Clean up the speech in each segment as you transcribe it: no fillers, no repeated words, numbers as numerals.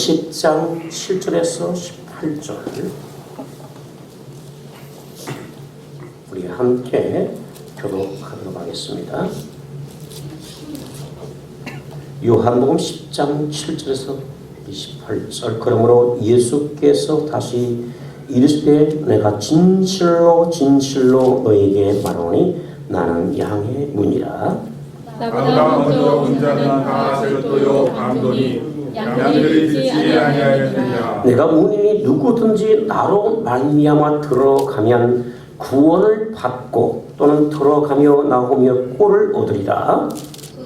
10장 7절에서 18절 우리 함께 교독하도록 하겠습니다. 요한복음 10장 7절에서 28절. 그러므로 예수께서 다시 이르시되 내가 진실로 진실로 너에게 말하노니 나는 양의 문이라. 나보다 먼저 온 자는 다 별도요 강도니 양들이 듣지 아니하였느냐. 내가 문이니 누구든지 나로 말미암아 들어가면 구원을 받고 또는 들어가며 나오며 꼴을 얻으리라.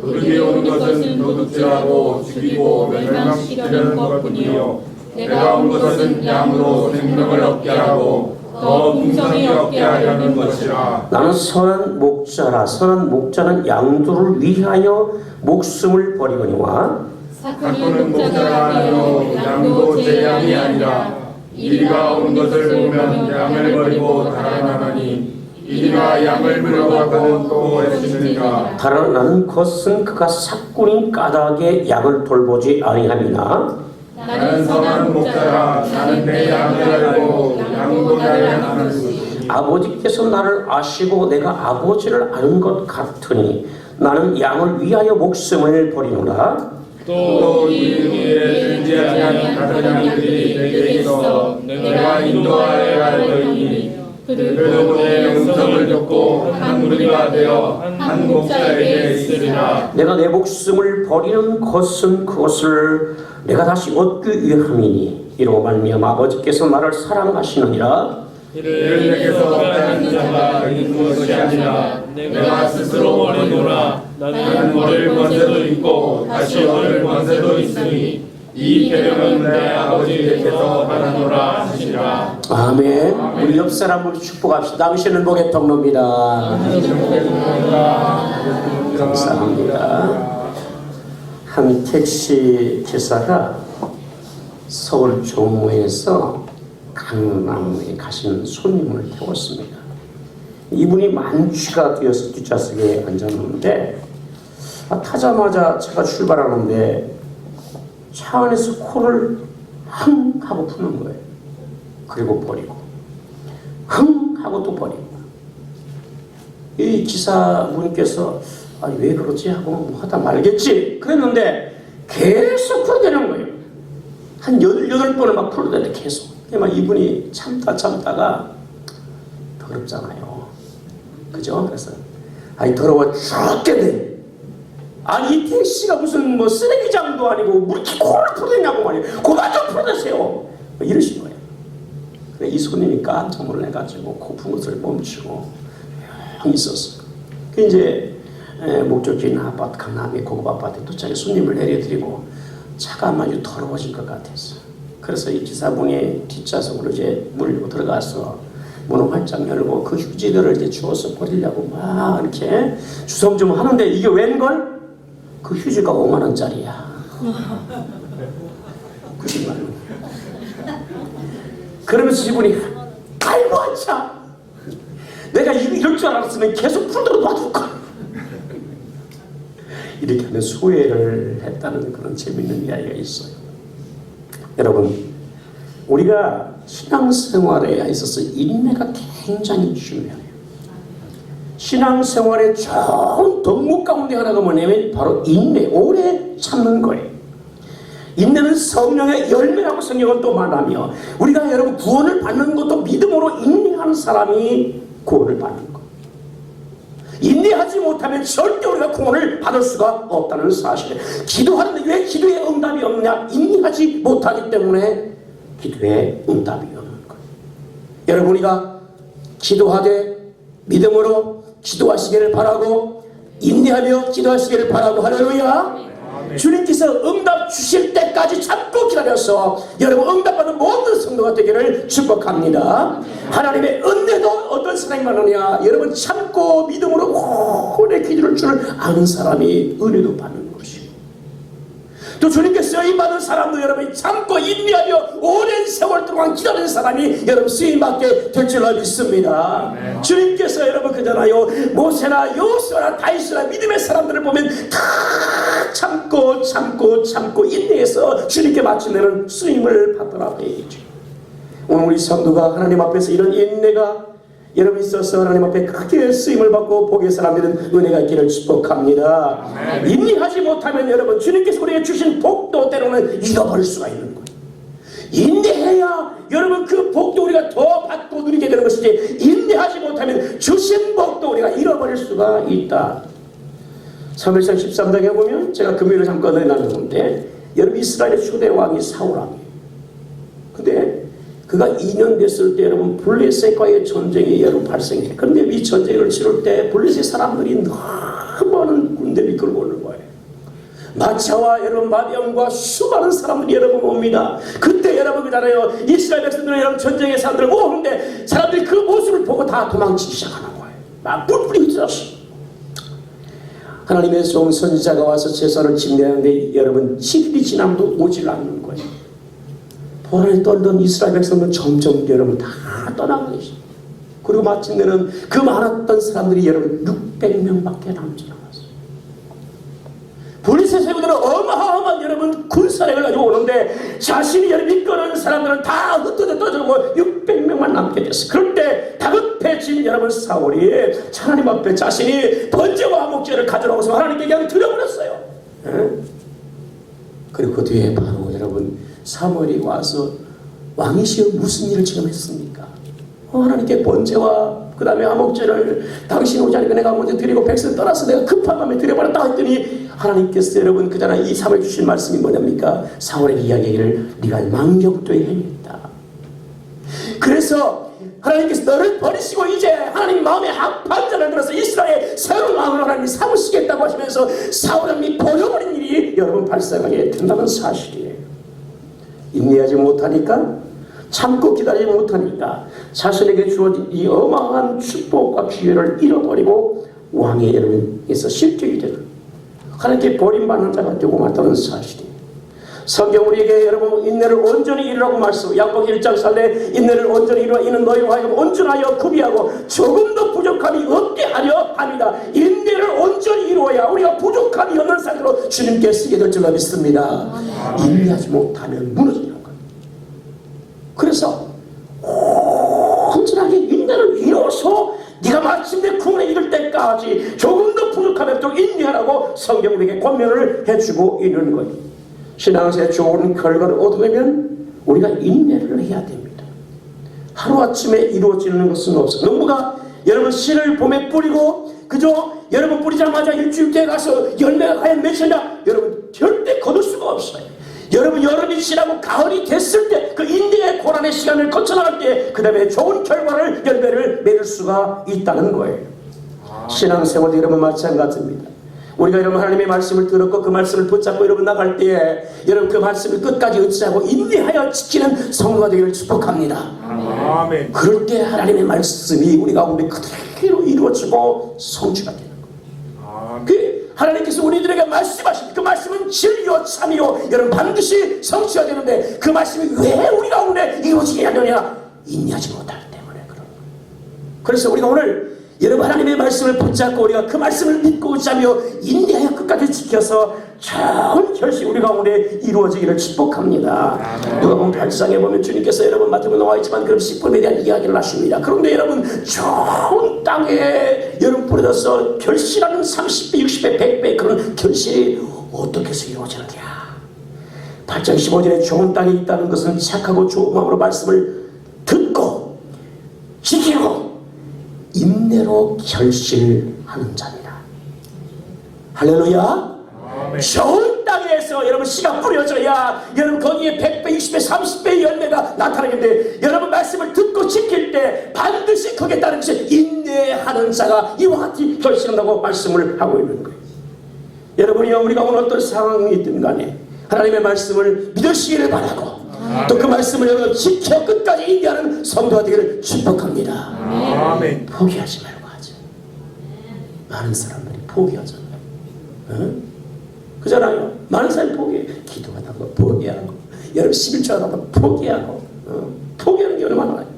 그에게 오는 것은 도둑질하고 죽이고 멸망시키려는 것뿐이요 내가 온 것은 양으로 생명을 얻게 하고 더 풍성히 얻게 하려는 것이라. 나는 선한 목자라. 선한 목자는 양들을 위하여 목숨을 버리거니와 사꾼은 목자가 아니요 양도 제 양이 아니라 이리가 온 것을 보면 양을 버리고 달아나나니 이리가 양을 물어가고 또 애쓰느니라. 달아나는 것은 그가 사꾼인 까닭에 양을 돌보지 아니함이나 나는 선한 목자라. 나는 내 양을 알고 양도 나를 아느니 아버지께서 나를 아시고 내가 아버지를 아는 것 같으니 나는 양을 위하여 목숨을 버리노라. 또 이위에 들지 아니한 다른 양들이 내게 있어 내가 인도하여야 할 터이니 그들도 내 음성을 듣고 한 무리가 되어 한 목자에게 있으리라. 내가 내 목숨을 버리는 것은 그것을 내가 다시 얻기 위함이니 이로 말미암아 아버지께서 나를 사랑하시느니라. 이를 내게서 빼앗는 자가 있는 것이 아니라 내가 스스로 버리노라. 나는 버릴 권세도 있고 다시 얻을 권세도 있으니 이 계명은 내 아버지께서 받아노라 하시라. 아멘. 우리 옆 사람을 축복합시다. 당신은 복의 통로입니다. 감사합니다. 한 택시 기사가 서울 종로에서 강남에 가시는 손님을 태웠습니다. 이분이 만취가 되어서 뒷좌석에 앉았는데 타자마자 차가 출발하는데 차 안에서 코를 흥 하고 푸는 거예요. 그리고 버리고 흥 하고 또 버리고. 이 기사분께서 왜 그러지 하고 뭐 하다 말겠지 그랬는데 계속 풀어대는 거예요. 한 18번을 막 풀어대네 계속. 막 이분이 참다가 더럽잖아요. 그죠? 그래서 더러워 죽겠네. 이 택시가 무슨 뭐 쓰레기장도 아니고 뭐 이렇게 코를 풀어대냐고 말이에요. 그만 좀 풀어대세요. 이러신 거예요. 그래, 이 손님이 깜짝 놀라가지고 코 푸는 것을 멈추고 있었어요. 그 이제 목적지인 아파트 강남의 고급 아파트에 도착해 손님을 내려드리고 차가 아주 더러워진 것 같았어요. 그래서 이 기사분이 뒷좌석으로 이제 물고 들어가서 문을 활짝 열고 그 휴지들을 이제 주워서 버리려고 막 이렇게 주섬주섬 하는데 이게 웬걸? 그 휴지가 5만 원짜리야. 90만 원. 그러면서 이분이 아이고 참 내가 이럴 줄 알았으면 계속 풀도록 놔둘까. 이렇게 하면 소외를 했다는 그런 재밌는 이야기가 있어요. 여러분, 우리가 신앙생활에 있어서 인내가 굉장히 중요해요. 신앙생활의 좋은 덕목 가운데 하나가 뭐냐면 바로 인내, 오래 참는 거예요. 인내는 성령의 열매라고 성경은 또 말하며 우리가 여러분 구원을 받는 것도 믿음으로 인내하는 사람이 구원을 받는 거예요. 인내하지 못하면 절대 우리가 구원을 받을 수가 없다는 사실. 기도하는데 왜 기도에 응답이 없냐? 인내하지 못하기 때문에 기도에 응답이 없는 거예요. 여러분, 우리가 기도하되 믿음으로 기도하시기를 바라고 인내하며 기도하시기를 바라고. 할렐루야. 주님께서 응답 주실 때까지 참고 기다려서 여러분 응답받는 모든 성도가 되기를 축복합니다. 하나님의 은혜도 어떤 사람이 많으냐? 여러분 참고 믿음으로 오래 기도할 줄 아는 사람이 은혜도 받는 것이고 또 주님께 쓰임받은 사람도 여러분이 참고 인내하며 오랜 세월 동안 기다리는 사람이 여러분 쓰임받게 될 줄로 믿습니다. 주님께서 여러분 그잖아요, 모세나 여호수아나 다윗이나 믿음의 사람들을 보면 다 참고 인내해서 주님께 마침내는 쓰임을 받더라 되죠. 오늘 우리 성도가 하나님 앞에서 이런 인내가 여러분 있어서 하나님 앞에 크게 쓰임을 받고 복의 사람들은 은혜가 있기를 축복합니다. 인내하지 못하면 여러분 주님께서 우리에게 주신 복도 때로는 잃어버릴 수가 있는 거예요. 인내해야 여러분 그 복도 우리가 더 받고 누리게 되는 것이지, 인내하지 못하면 주신 복도 우리가 잃어버릴 수가 있다. 사무엘상 13장에 보면 제가 금요일에 잠깐 나누는 건데, 여러분 이스라엘의 초대 왕이 사울왕이에요. 근데 그가 2년 됐을 때 여러분 블레셋과의 전쟁이 여러분 발생해요. 그런데 이 전쟁을 치를 때 블레셋 사람들이 너무 많은 군대를 이끌고 오는 거예요. 마차와 여러분 마병과 수많은 사람들이 여러분 옵니다. 그때 여러분 그잖아요, 이스라엘 백성들은 여러분 전쟁의 사람들을 오는데 사람들이 그 모습을 보고 다 도망치기 시작하는 거예요. 막 뿔뿔이 흩어졌어. 하나님의 종 선지자가 와서 제사를 집례하는데 여러분 7일이 지나도 오질 않는 거예요. 보란에 떨던 이스라엘 백성은 점점 여러분 다 떠나고 계시. 그리고 마침내는 그 많았던 사람들이 여러분 600명밖에 남지 않았어요. 블레셋 세군들은 어마어마한 여러분 군사력을 가지고 오는데 자신이 여러분 이끄는 사람들은 다 흩어져 떠들고 600명만 남게 됐어요. 그럴 때 다급해진 여러분 사울이 하나님 앞에 자신이 번제와 화목제를 가져오고서 하나님께 그냥 드려버렸어요. 그리고 그 뒤에 바로 여러분 사무엘이 와서 왕이시여 무슨 일을 지금 했습니까? 하나님께 번제와 그 다음에 화목제를 당신 오지 않으니까 내가 먼저 드리고 백성 떠나서 내가 급한 마음에 드려버렸다 했더니 하나님께서 여러분 그잖아 이 사무엘 주신 말씀이 뭐냐입니까? 사울에게 이야기를 네가 망령되이 행했다. 그래서 하나님께서 너를 버리시고 이제 하나님 마음에 판단을 들어서 이스라엘 새로운 왕으로 하나님이 삼으시겠다고 하시면서 사울왕이 버려버린 일이 여러분 발생하게 된다는 사실이에요. 인내하지 못하니까, 참고 기다리지 못하니까 자신에게 주어진 이 어마어마한 축복과 기회를 잃어버리고 왕의 여러분에서 실격이 되는 하나님께 버림받는 자가 되고 말다는 사실이에요. 성경 우리에게 여러분 인내를 온전히 이루라고 말씀, 야고보 1장 4절에 인내를 온전히 이루어 이는 너희로 하여금 온전하여 구비하고 조금도 부족함이 없게 하려 합니다. 인내를 온전히 이루어야 우리가 부족함이 없는 상태로 주님께 쓰게 될 줄로 믿습니다. 인내하지 못하면 무너지는 거예요. 그래서 온전하게 인내를 이루어서 네가 마침내 구원에 이를 때까지 조금도 부족함이 없도록 인내하라고 성경이 우리에게 권면을 해주고 있는 거예요. 신앙생활에 좋은 결과를 얻으려면 우리가 인내를 해야 됩니다. 하루아침에 이루어지는 것은 없어요. 농부가 여러분 씨를 봄에 뿌리고 그저 여러분 뿌리자마자 일주일 뒤에 가서 열매가 과연 맺히냐 여러분 절대 거둘 수가 없어요. 여러분 여름이 지나고 가을이 됐을 때 그 인내의 고난의 시간을 거쳐나갈 때 그 다음에 좋은 결과를 열매를 맺을 수가 있다는 거예요. 신앙생활도 여러분 마찬가지입니다. 우리가 여러분 하나님의 말씀을 들었고 그 말씀을 붙잡고 여러분 나갈 때에 여러분 그 말씀을 끝까지 의지하고 인내하여 지키는 성도가 되기를 축복합니다. 아멘. 그럴 때 하나님의 말씀이 우리 가운데 그대로 이루어지고 성취가 되는 거예요. 그 하나님께서 우리들에게 말씀하신 그 말씀은 진리요 참이요 여러분 반드시 성취가 되는데 그 말씀이 왜 우리 가운데 이루어지게 하느냐? 인내하지 못하기 때문에 그런 거예요. 그래서 우리가 오늘 여러분 하나님의 말씀을 붙잡고 우리가 그 말씀을 믿고 의지하며 인내하여 끝까지 지켜서 좋은 결실 우리 가운데 이루어지기를 축복합니다. 누가복음 8장에 보면 주님께서 여러분 마태복음에 나와 있지만 그럼 10분에 대한 이야기를 하십니다. 그런데 여러분 좋은 땅에 여러분 뿌려져서 결실하는 30배, 60배, 100배 그런 결실이 어떻게 해서 이루어지느냐. 8장 15절에 좋은 땅에 있다는 것은 착하고 좋은 마음으로 말씀을 듣고 지키고 인내로 결실하는 자입니다. 할렐루야. 좋은 땅에서 여러분 씨가 뿌려져야 여러분 거기에 100배, 60배, 30배의 열매가 나타나는데 여러분 말씀을 듣고 지킬 때 반드시 거기에 따른 것이 인내하는 자가 이와 같이 결실한다고 말씀을 하고 있는 거예요. 여러분이요 우리가 오늘 어떤 상황이 있든 간에 하나님의 말씀을 믿으시기를 바라고 또 그 말씀을 여러분 지켜 끝까지 인내하는 성도가 되기를 축복합니다. 아멘. 포기하지 말고 하죠. 많은 사람들이 포기하잖아요. 그잖아요. 많은 사람이 포기해. 기도하다가 포기하고, 여러분 11조 하다가 포기하고, 포기하는 게 얼마나 많아요.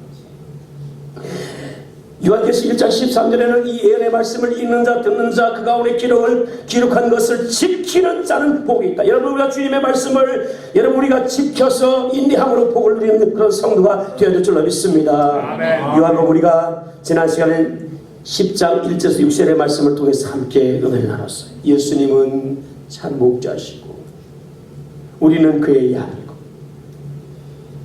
요한계시록 1장 13절에는 이 예언의 말씀을 읽는 자 듣는 자 그 가운데 기록한 것을 지키는 자는 복이 있다. 여러분 우리가 주님의 말씀을 여러분 우리가 지켜서 인내함으로 복을 누리는 그런 성도가 되어질 줄로 믿습니다. 요한복음 우리가 지난 시간에 10장 1절에서 6절의 말씀을 통해서 함께 은혜를 나눴어요. 예수님은 참 목자시고 우리는 그의 양이고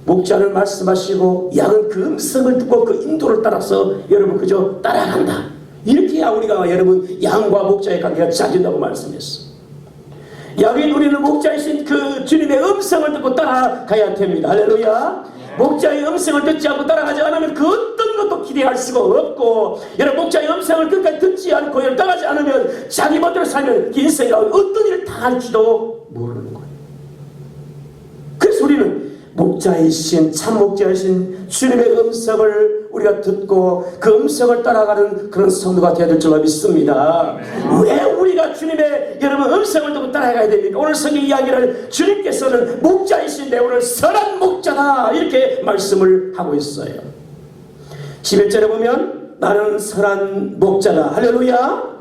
목자는 말씀하시고 양은 그 음성을 듣고 그 인도를 따라서 여러분 그저 따라간다. 이렇게 해야 우리가 여러분 양과 목자의 관계가 짜진다고 말씀했어. 양이 누리는 목자이신 그 주님의 음성을 듣고 따라가야 됩니다. 할렐루야. 목자의 음성을 듣지 않고 따라가지 않으면 그 어떤 것도 기대할 수가 없고, 여러분 목자의 음성을 끝까지 듣지 않고 따라가지 않으면 자기 멋대로 살면 인생이 어떤 일을 당할지도 모르는 거예요. 그래서 우리는 목자이신 참 목자이신 주님의 음성을 우리가 듣고 그 음성을 따라가는 그런 성도가 되어야 될 줄로 믿습니다. 왜 우리가 주님의 여러분 음성을 듣고 따라가야 됩니까? 오늘 성경 이야기를 주님께서는 목자이신데 오늘 선한 목자다 이렇게 말씀을 하고 있어요. 11절에 보면 나는 선한 목자다. 할렐루야.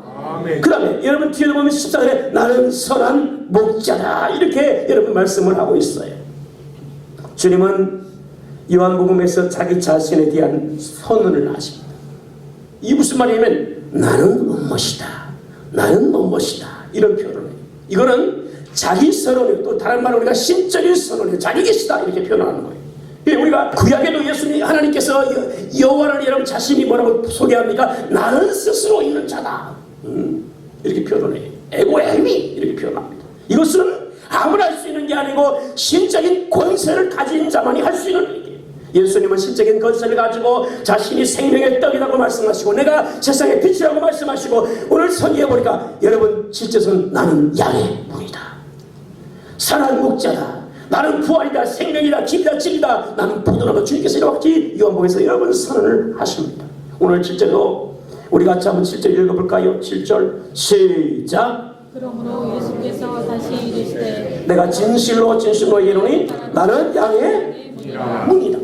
그 다음에 여러분 뒤에 보면 14절에 나는 선한 목자다 이렇게 여러분 말씀을 하고 있어요. 주님은 요한복음에서 자기 자신에 대한 선언을 하십니다. 이 무슨 말이냐면 나는 무엇이다, 나는 무엇이다 이런 표현을 해요. 이거는 자기 선언이에요. 또 다른 말로 우리가 신적인 선언이에요. 자기 계시다 이렇게 표현하는 거예요. 우리가 구약에도 예수님 하나님께서 여호와를 여러분 자신이 뭐라고 소개합니까? 나는 스스로 있는 자다 이렇게 표현을 해요. 에고에미 이렇게 표현합니다. 이것은 아무나 할 수 있는 게 아니고 신적인 권세를 가진 자만이 할 수 있는 일이에요. 예수님은 신적인 권세를 가지고 자신이 생명의 떡이라고 말씀하시고 내가 세상의 빛이라고 말씀하시고 오늘 선지해 보니까 여러분 실제로는 나는 양의 문이다, 선한 목자다, 나는 부활이다, 생명이다, 길이다, 진리다, 나는 포도나무. 주님께서 이렇게 요한복음에서 여러분 선언을 하십니다. 오늘 7절로 우리 같이 한번 7절 읽어볼까요? 7절 시작. 그러므로 예수께서 다시 이르시되 내가 진실로 이르노니 나는 양의 문이다.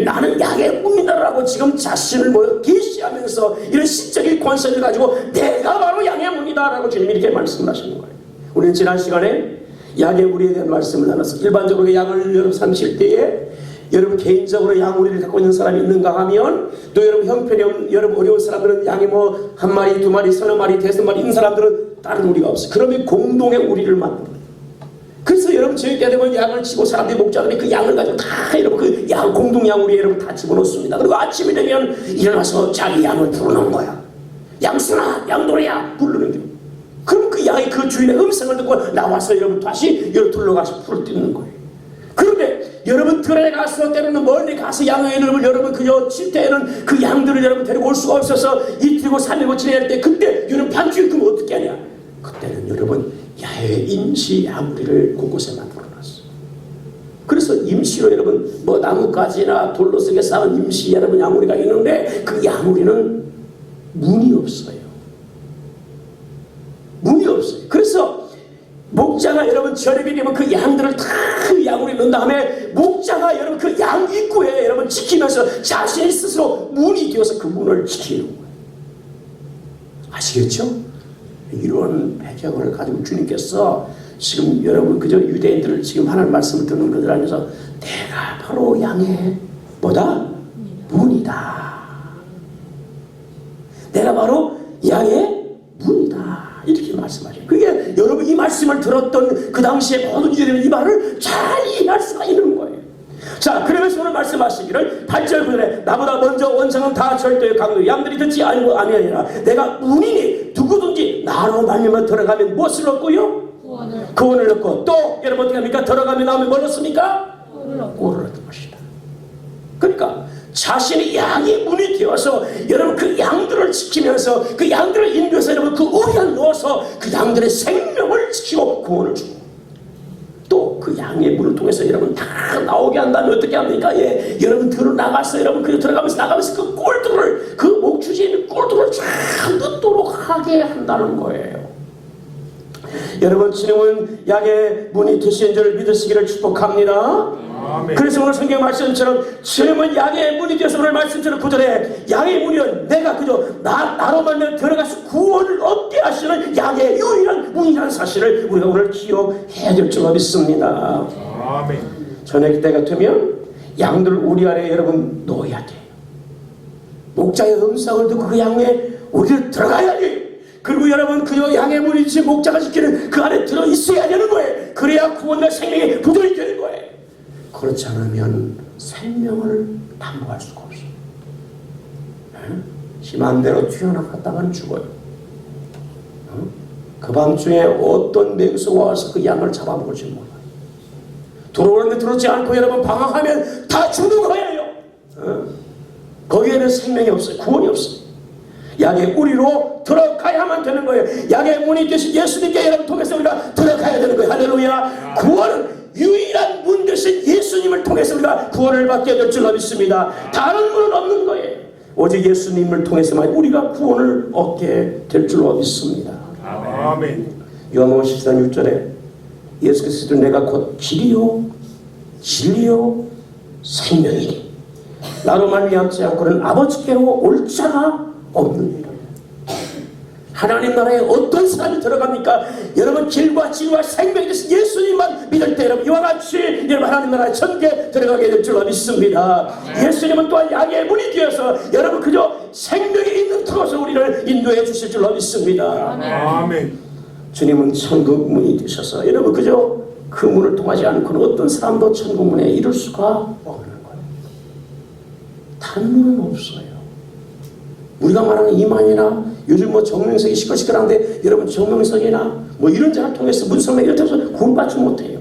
나는 양의 문이다라고 지금 자신을 계시하면서 이런 신적인 권세를 가지고 내가 바로 양의 문이다라고 주님이 이렇게 말씀하시는 거예요. 우리는 지난 시간에 양의 무리에 대한 말씀을 나눴어요. 일반적으로 양을 여러분 삼실 때에 여러분 개인적으로 양우리를 갖고 있는 사람이 있는가 하면, 또 여러분 형편이 여러분 어려운 사람들은 양이 뭐 한 마리, 두 마리, 서너 마리, 대여섯 마리 있는 사람들은 다른 우리가 없어요. 그러면 공동의 우리를 만드는 거예요. 그래서 여러분 저희 때 되면 양을 치고 사람들이 목자들이 그 양을 가지고 다 여러분 그 양 공동 양우리에 여러분 다 집어넣습니다. 그리고 아침이 되면 일어나서 자기 양을 부르는 거야. 양순아, 양도리야 부르는 거예요. 그럼 그 양이 그 주인의 음성을 듣고 나와서 여러분 다시 여러분 둘러가서 풀을 뜯는 거예요. 그런데 여러분 들에 가서 때로는 멀리 가서 양의 여러분 그저 칠 때에는 그 양들을 여러분 데리고 올 수가 없어서 이틀이고 3일고 지내야 할 때 그때 여러분 반주에 그럼 어떻게 하냐? 그때는 여러분 야외 임시 양우리를 곳곳에 만들어놨어. 그래서 임시로 여러분 뭐 나뭇가지나 돌로 쓰게 쌓은 임시 여러분 양우리가 있는데 그 양우리는 문이 없어요. 문이 없어요. 그래서 목자가 여러분 저녁이 되면 그 양들을 다 그 양우리 넣은 다음에 목자가 여러분 그 양 입구에 여러분 지키면서 자신이 스스로 문이 되어서 그 문을 지키는 거예요. 아시겠죠? 이런 배경을 가지고 주님께서 지금 여러분 그저 유대인들을 지금 하나님 말씀을 듣는 것들 안에서 내가 바로 양의 뭐다? 문이다. 내가 바로 양의 문이다. 이렇게 말씀하셔요. 그게 여러분 이 말씀을 들었던 그 당시에 모든 유대인은 이 말을 잘 이해할 수가 있는 거예요. 자, 그러면서 오늘 말씀하시기를 8절 9절에 나보다 먼저 원상은 다 절도의 강도 양들이 듣지 아니하니라. 내가 문이니 누구든지 나로 말미암아 들어가면 무엇을 얻고요? 구원을 얻고 또 여러분 어떻게 합니까? 들어가면 나오면 뭘 얻습니까? 구원을 얻는 것이다. 그러니까 자신이 양의 문이 되어서 여러분 그 양들을 지키면서 그 양들을 인도해서 여러분 그 오리를 넣어서 그 양들의 생명을 지키고 구원을 주고 또 그 양의 문을 통해서 여러분 다 나오게 한다면 어떻게 합니까? 예, 여러분 들어 나가서 여러분 그 들어가면서 나가면서 그 꼴들을 그 목주지에 있는 꼴들을 쫙 넣도록 하게 한다는 거예요. 여러분 주님은 약의 문이 되신 줄 믿으시기를 축복합니다. 아멘. 그래서 오늘 성경 말씀처럼 주님은 약의 문이 되어서 오늘 말씀처럼 구절에 약의 문이여 내가 그저 나로 말면 들어가서 구원을 얻게 하시는 약의 유일한 문이라는 사실을 우리가 오늘 기억해야 될 줄 믿습니다. 아멘. 저녁 때가 되면 양들 우리 아래 여러분 놓아야 돼요. 목자의 음성을 듣고 그 양에 우리를 들어가야 돼. 그리고 여러분 그저 양의 문이 되신 목자가 지키는 그 안에 들어 있어야 되는 거예요. 그래야 구원과 생명의 부전이 되는 거예요. 그렇지 않으면 생명을 담보할 수가 없어요. 지 맘대로 튀어나갔다가는 죽어요. 그 밤중에 어떤 맹수가 와서 그 양을 잡아먹을지 몰라요. 들어오는데 들어오지 않고 여러분 방황하면 다 죽는 거예요. 거기에는 생명이 없어요. 구원이 없어요. 약의 우리로 들어가야만 되는 거예요. 약의 문이 되신 예수님께 여러분 통해서 우리가 들어가야 되는 거예요. 할렐루야. 구원은 유일한 문 되신 예수님을 통해서 우리가 구원을 받게 될 줄 믿습니다. 다른 문은 없는 거예요. 오직 예수님을 통해서만 우리가 구원을 얻게 될 줄 믿습니다. 아멘. 요한복음 14장 6절에 예수께서 내가 곧 길이요 진리요 생명이니 나로 말미암지 않고는 아버지께로 올 자가 없느니라. 하나님 나라에 어떤 사람이 들어갑니까? 여러분 길과 진리와 생명이 되신 예수님만 믿을 때 여러분 이와 같이 여러분 하나님 나라에 천국에 들어가게 될 줄 믿습니다. 예수님은 또한 양의 문이 되어서 여러분 그저 생명이 있는 그곳으로 우리를 인도해 주실 줄 믿습니다. 아멘. 주님은 천국 문이 되셔서 여러분 그저 그 문을 통하지 않고는 어떤 사람도 천국 문에 이룰 수가 없는 거예요. 다른 문은 없어요. 우리가 말하는 이만이나 요즘 뭐 정명석이 시끌시끌한데 여러분 정명석이나 뭐 이런 자를 통해서 문성맥 이런 데서 구원받지 못해요.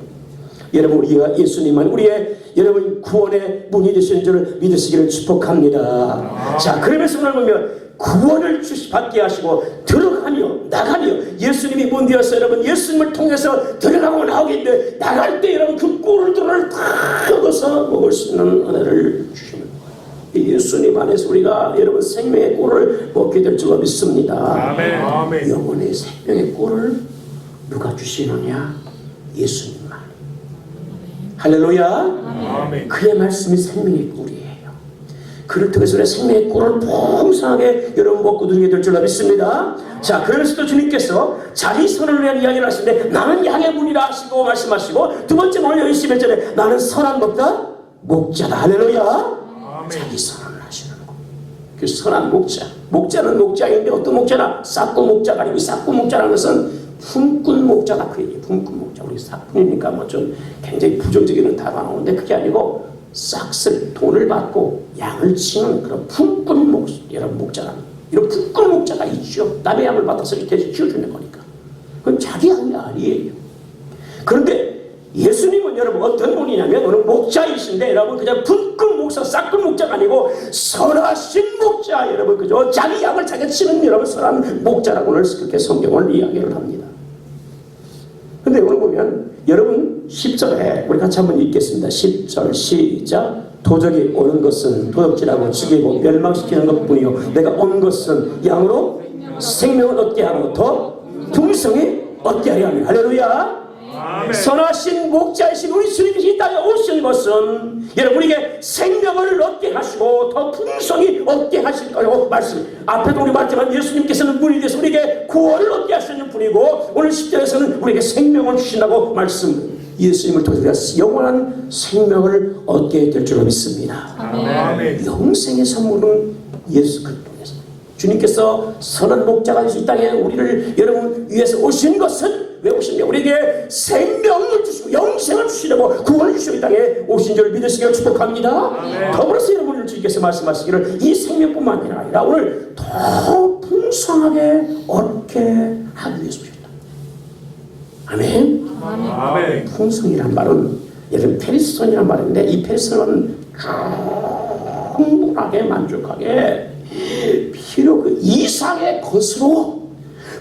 여러분 우리가 예수님만 우리의 여러분 구원의 문이 되시는 줄 믿으시기를 축복합니다. 자 그러면서 오늘 보면 구원을 받게 하시고 들어가며 나가며 예수님이 문 되어서 여러분 예수님을 통해서 들어가고 나오겠는데 나갈 때 여러분 그 꿀들을 다 얻어서 먹을 수 있는 은혜를 주시는 거예요. 예수님 안에서 우리가 여러분 생명의 꿀을 먹게 될 줄 믿습니다. 아멘. 아멘. 영혼의 생명의 꿀을 누가 주시느냐? 예수님만. 할렐루야. 아멘. 그의 말씀이 생명의 꿀이에요. 그를 통해서 우리가 생명의 꿀을 풍성하게 여러분 먹고 누리게 될 줄 믿습니다. 자 그러면서도 주님께서 자기 선을 위한 이야기를 하시는데 나는 양의 문이라 하시고 말씀하시고 두 번째 오늘 11절에 나는 선한 목자다. 할렐루야. 자기 선언을 하시는 거. 그 선한 목자. 목자는 목자인데 어떤 목자나 싹꾼 목자가 아니고 싹꾼 목자라는 것은 품꾼 목자가 그 얘기예요. 품꾼 목자. 우리 싹꾼이니까 뭐 좀 굉장히 부정적인 단어가 나오는데 그게 아니고 싹쓸 돈을 받고 양을 치는 그런 품꾼 목자라는 이런 품꾼 목자가 있죠. 남의 양을 받아서 이렇게 키워주는 거니까. 그건 자기 양이 아니에요. 그런데 예수님은 여러분 어떤 분이냐면 오늘 목자이신데 여러분 그냥 품꾼 목사 싹꾼 목자가 아니고 선하신 목자 여러분 그죠? 자기 양을 자기가 치는 여러분 선한 목자라고 오늘 그렇게 성경을 이야기를 합니다. 근데 오늘 보면 여러분 10절에 우리 같이 한번 읽겠습니다. 10절 시작. 도적이 오는 것은 도적질하고 죽이고 멸망시키는 것뿐이요 내가 온 것은 양으로 생명을 얻게 하고 더 풍성히 얻게 하려 합니다. 할렐루야. 아멘. 선하신 목자이신 우리 주님이 이 땅에 오신 것은 여러분 우리에게 생명을 얻게 하시고 더 풍성히 얻게 하실 거라고 말씀. 앞에도 우리 말했지만 예수님께서는 문이 되어서 우리에게 구원을 얻게 하시는 분이고 오늘 10절에서는 우리에게 생명을 주신다고 말씀. 예수님을 통해서 영원한 생명을 얻게 될 줄 믿습니다. 아멘. 영생의 선물은 예수 그리스도 통해서 주님께서 선한 목자가 되신 이 땅에 우리를 여러분 위해서 오신 것은 왜 오셨냐? 우리에게 생명을 주시고 영생을 주시려고 구원을 주시고 이 땅에 오신 줄 믿으시기를 축복합니다. 더불어서 여러분을 주님께서 말씀하시기를 이 생명뿐만 아니라 오늘 더 풍성하게 얻게 하기 위해서 오셨다. 아멘. 아멘. 풍성이란 말은 예를 페리스선이란 말인데 이 페리스선은 충분하게 만족하게 필요 그 이상의 것으로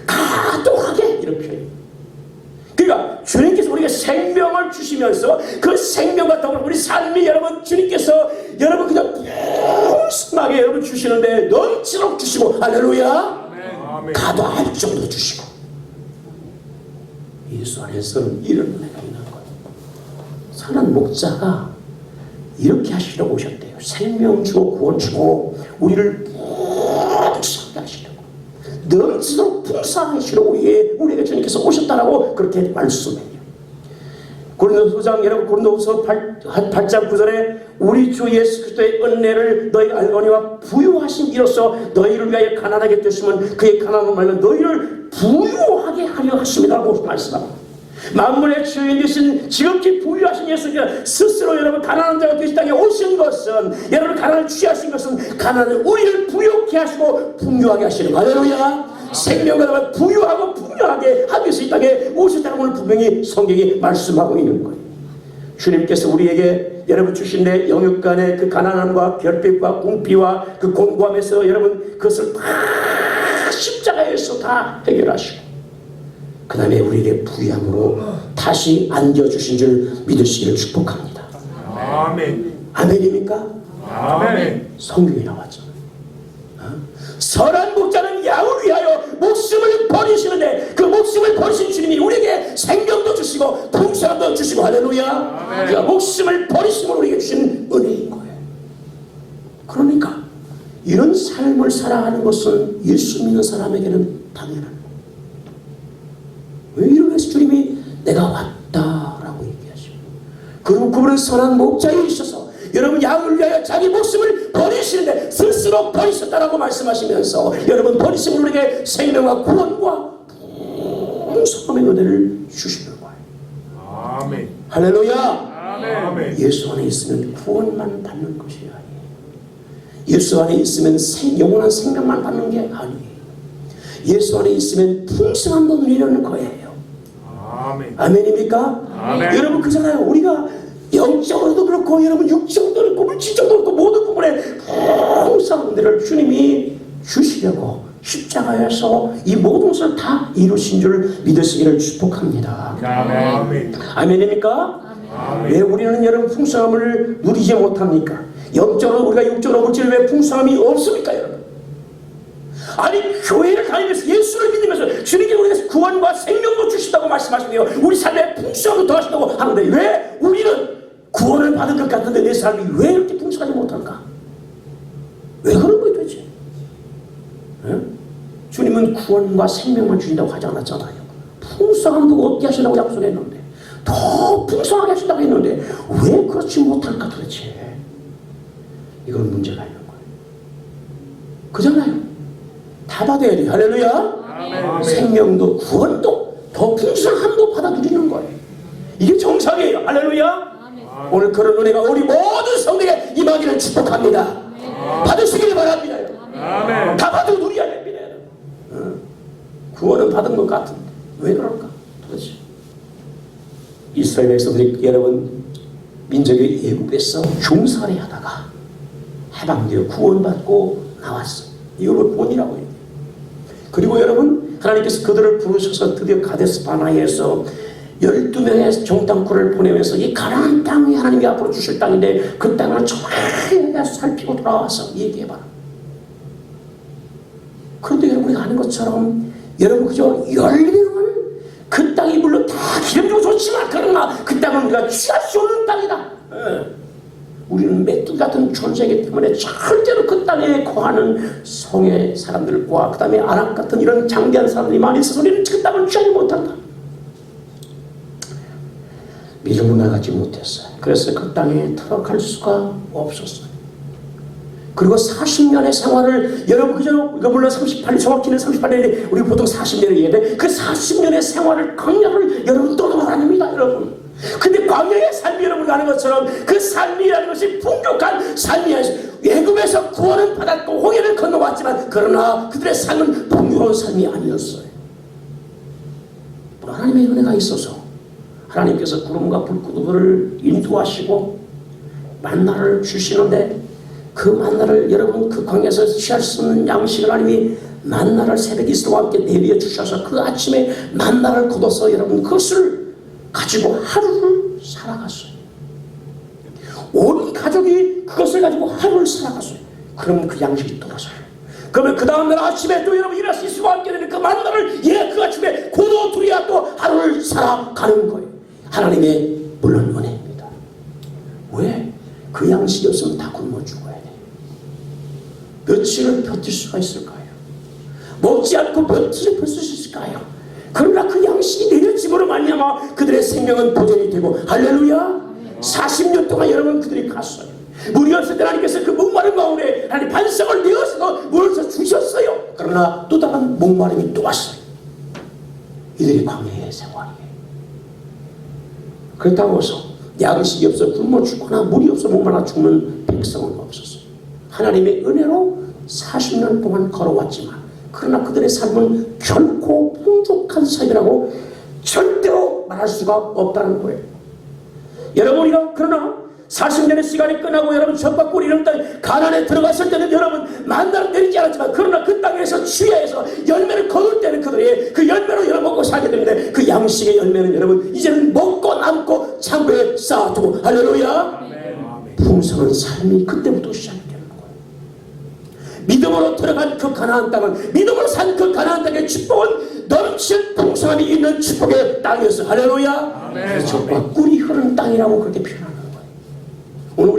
가득하게 이렇게 표현해요. 그러니까 주님께서 우리에게 생명을 주시면서 그 생명과 더불어 우리 삶이 여러분 주님께서 여러분 그냥 풍성하게 여러분 주시는데 넘치도록 주시고 할렐루야. 아멘. 가도 할 정도 주시고 예수 안에서는 이런 은혜가 있는 거예요. 선한 목자가 이렇게 하시려고 오셨대요. 생명 주고 구원 주고 우리를 풍성하게 하시려고, 넘치도록 풍성하시려고 우리에게 주님께서 오셨다라고 그렇게 말씀해요. 고린도서장, 여러분 고린도서 8장 9절에 우리 주 예수 그리스도의 은혜를 너희가 알거니와 부유하신 이로써 너희를 위하여 가난하게 되시면 그의 가난을 말면 너희를 부유하게 하려 하십니다라고 말씀합니다. 만물의 주인 되신 지극히 부유하신 예수께서 스스로 여러분 가난한 자가 되신 땅에 오신 것은, 여러분 가난을 취하신 것은 가난을 우리를 부유케 하시고 풍요하게 하시는 거예요. 할렐루야. 생명을 부유하고 풍요하게 하기 위해서 이 땅에 오셨다는 오늘 분명히 성경이 말씀하고 있는 거예요. 주님께서 우리에게 여러분 주신 내 영육 간의 그 가난함과 결핍과 궁핍과 그 공고함에서 여러분 그것을 다 십자가에서 다 해결하시고 그 다음에 우리에게 부유함으로 다시 안겨주신 줄 믿으시기를 축복합니다. 아멘. 아멘입니까? 아멘. 성경에 나왔죠. 선한 목자는 양을 위하여 목숨을 버리시는데 그 목숨을 버리신 주님이 우리에게 생명도 주시고 풍성함도 주시고 할렐루야. 그가 목숨을 버리심으로 우리에게 주신 은혜인 거예요. 그러니까 이런 삶을 살아가는 것은 예수 믿는 사람에게는 당연한 거예요. 왜 이러면서 주님이 내가 왔다라고 얘기하시고, 그리고 그분은 선한 목자이셔서 여러분 양을 위하여 자기 목숨을 버리시는데 스스로 버리셨다라고 말씀하시면서 여러분 버리신 우리에게 생명과 구원과 풍성함의 은혜를 주시는 거예요. 아멘. 할렐루야. 아멘. 예수 안에 있으면 구원만 받는 것이 아니에요. 예수 안에 있으면 영원한 생명만 받는 게 아니에요. 예수 안에 있으면 풍성함도 누리는 거예요. 아멘. 아멘입니까? 아멘. 여러분 그잖아요. 우리가 영적으로도 그렇고 여러분 육적으로도 그렇고 물질적으로도 그렇고 모든 부분에 풍성한 은혜를 주님이 주시려고 십자가에서 이 모든 것을 다 이루신 줄 믿으시기를 축복합니다. 아멘. 아멘입니까? 아멘. 왜 우리는 여러분 풍성함을 누리지 못합니까? 영적으로 우리가 육적으로 물질로 왜 풍성함이 없습니까 여러분? 아니 교회를 다니면서 예수를 믿으면서 주님께 우리에게 구원과 생명도 주신다고 말씀하시고요, 우리 삶에 풍성함도 더하신다고 하는데 왜 우리는 구원을 받은 것 같은데 내 삶이 왜 이렇게 풍성하지 못할까? 왜 그런 거예요 도대체? 응? 주님은 구원과 생명만 주신다고 하지 않았잖아요. 풍성함도 얻게 하신다고 약속했는데, 더 풍성하게 하신다고 했는데 왜 그렇지 못할까 도대체? 이건 문제가 있는 거예요. 그잖아요. 다 받아야 돼요. 할렐루야. 아멘. 생명도 구원도 더 풍성함도 받아들이는 거예요. 이게 정상이에요. 할렐루야. 오늘 그런 은혜가 우리 모든 성도에게 임하기를 축복합니다. 받으시기를 바랍니다. 아멘. 다 받고 누려야 됩니다. 구원은 받은 것 같은데 왜 그럴까 도대체? 이스라엘 백성들이 여러분 민족의 애국에서 중살이 하다가 해방되어 구원받고 나왔어. 이걸 구원이라고 해요. 그리고 여러분 하나님께서 그들을 부르셔서 드디어 가데스 바나에서 12명의 정탐꾼을 보내면서 이 가나안 땅이 하나님이 앞으로 주실 땅인데 그 땅을 정확히 살피고 돌아와서 얘기해봐라. 그런데 여러분 우리가 아는 것처럼 여러분 그저 12명은 그 땅이 물론 다 기름지고 좋지만 그러나 그 땅은 우리가 취할 수 없는 땅이다. 우리는 메뚜기 같은 존재이기 때문에 절대로 그 땅에 거하는 성의 사람들과 그 다음에 아낙 같은 이런 장대한 사람들이 많이 있어서 우리는 그 땅을 취하지 못한다. 믿음으로 나가지 못했어요. 그래서 그 땅에 들어갈 수가 없었어요. 그리고 40년의 생활을 여러분 그저 이거 물론 38년 정확히는 38년인데 우리 보통 40년을 얘기해. 그 40년의 생활을 광야를 여러분 떠돌아다닙니다 여러분. 근데 광야의 삶이 여러분 아는 것처럼 그 삶이라는 것이 풍족한 삶이에요. 애굽에서 구원은 받았고 홍해를 건너왔지만 그러나 그들의 삶은 풍요로운 삶이 아니었어요. 하나님의 은혜가 있어서 하나님께서 구름과 불구름을 인도하시고 만나를 주시는데 그 만나를 여러분 그 광야에서 취할 수 있는 양식을 하나님이 만나를 새벽 이슬과 함께 내려 주셔서 그 아침에 만나를 거둬서 여러분 그것을 가지고 하루를 살아갔어요. 온 가족이 그것을 가지고 하루를 살아갔어요. 그러면 그 양식이 떨어져요. 그러면 그 다음날 아침에 또 여러분 일어나서 예수와 함께 되는 그 만남을 그 아침에 고도 두리야 또 하루를 살아가는 거예요. 하나님의 물론 은혜입니다. 왜? 그 양식이 없으면 다 굶어 죽어야 돼요. 며칠을 버틸 수가 있을까요? 먹지 않고 며칠을 버틸 수 있을까요? 그러나 그 양식이 내려짐으로 말미암아 그들의 생명은 보존이 되고 할렐루야. 40년 동안 여러분 그들이 갔어요. 물이 없을 때 하나님께서 그 목마른 가운데 하나님 반석을 내어서 물을 주셨어요. 그러나 또 다른 목마름이 또 왔어요. 이들이 광야의 생활이에요. 그렇다고 해서 양식이 없어 굶어 죽거나 물이 없어 목말라 죽는 백성은 없었어요. 하나님의 은혜로 40년 동안 걸어왔지만 그러나 그들의 삶은 결코 풍족한 삶이라고 절대로 말할 수가 없다는 거예요. 여러분 우리가 그러나 40년의 시간이 끝나고 여러분 적받고 이런 땅 가나안에 들어갔을 때는 여러분 만나는 내리지 않았지만 그러나 그 땅에서 주야에서 열매를 거둘 때는 그들이 그 열매로 여러분 먹고 살게 되는데 그 양식의 열매는 여러분 이제는 먹고 남고 창고에 쌓아두고 할렐루야. 풍성한 삶이 그때부터 시작이 되는 거예요. 믿음으로 들어간 그 가나안 땅은 믿음으로 산 그 가나안 땅의 축복은 넘친 풍성함이 있는 축복의 땅이었어요. 할렐루야. 젖과 꿀이 흐르는 땅이라고 그렇게 표현합니다. 오늘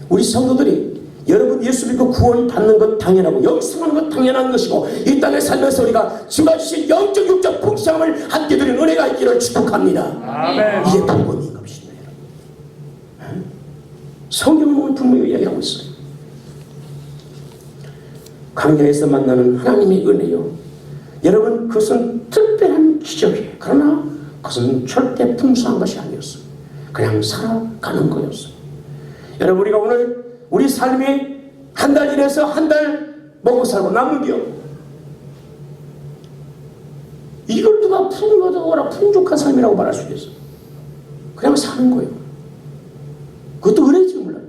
우리 성도들이 여러분 예수 믿고 구원 받는 것 당연하고 영생하는 것 당연한 것이고 이 땅에 살면서 우리가 주가 주신 영적 육적 풍성함을 함께 드리는 은혜가 있기를 축복합니다. 아멘. 이게 복음인 것입니다. 성경은 분명히 이야기하고 있어요. 광야에서 만나는 하나님의 은혜요. 여러분 그것은 특별한 기적이에요. 그러나 그것은 절대 풍성한 것이 아니었어요. 그냥 살아가는 거였어요. 여러분 우리가 오늘 우리 삶이 한 달 일해서 한 달 먹고 살고 남은겨 이걸 누가 풍족한 삶이라고 말할 수 있겠어요? 그냥 사는 거예요. 그것도 은혜지 몰라요.